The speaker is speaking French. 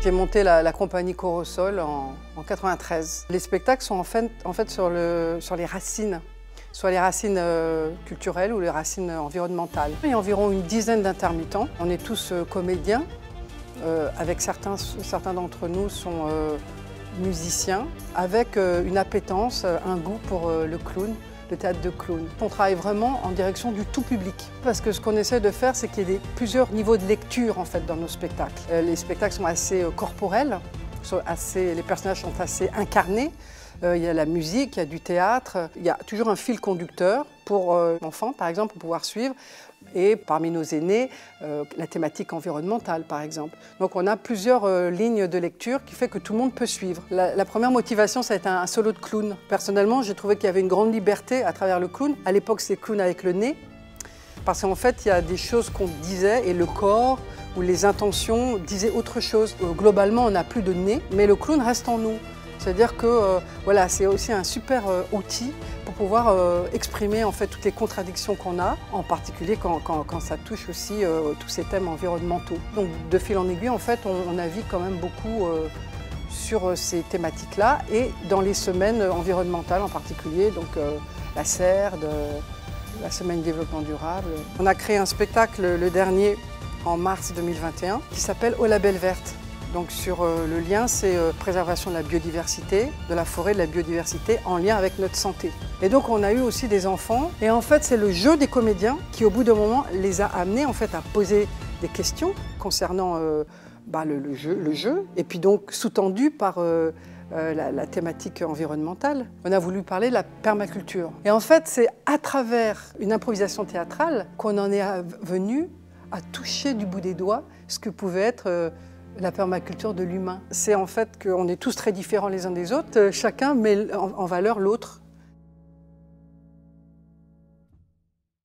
J'ai monté la compagnie Corosol en 93. Les spectacles sont en fait sur les racines. Soit les racines culturelles ou les racines environnementales. Il y a environ une dizaine d'intermittents. On est tous comédiens, avec certains d'entre nous sont musiciens, avec une appétence, un goût pour le clown, le théâtre de clown. On travaille vraiment en direction du tout public. Parce que ce qu'on essaie de faire, c'est qu'il y ait plusieurs niveaux de lecture en fait, dans nos spectacles. Les spectacles sont assez corporels, les personnages sont assez incarnés. Il y a la musique, il y a du théâtre, il y a toujours un fil conducteur pour l'enfant, par exemple, pour pouvoir suivre. Et parmi nos aînés, la thématique environnementale, par exemple. Donc on a plusieurs lignes de lecture qui fait que tout le monde peut suivre. La première motivation, ça a été un solo de clown. Personnellement, j'ai trouvé qu'il y avait une grande liberté à travers le clown. À l'époque, c'est clown avec le nez. Parce qu'en fait, il y a des choses qu'on disait et le corps ou les intentions disaient autre chose. Globalement, on n'a plus de nez, mais le clown reste en nous. C'est-à-dire que voilà, c'est aussi un super outil pour pouvoir exprimer en fait toutes les contradictions qu'on a, en particulier quand ça touche aussi tous ces thèmes environnementaux. Donc de fil en aiguille, en fait, on navigue quand même beaucoup sur ces thématiques-là et dans les semaines environnementales en particulier, donc la CERD, la Semaine Développement Durable. On a créé un spectacle, le dernier, en mars 2021, qui s'appelle Au Label Verte. Donc sur le lien, c'est préservation de la biodiversité, de la forêt, de la biodiversité en lien avec notre santé. Et donc on a eu aussi des enfants et en fait c'est le jeu des comédiens qui au bout d'un moment les a amenés en fait à poser des questions concernant le jeu et puis donc sous-tendu par la thématique environnementale. On a voulu parler de la permaculture. Et en fait c'est à travers une improvisation théâtrale qu'on en est venu à toucher du bout des doigts ce que pouvait être la permaculture de l'humain. C'est en fait qu'on est tous très différents les uns des autres, chacun met en valeur l'autre.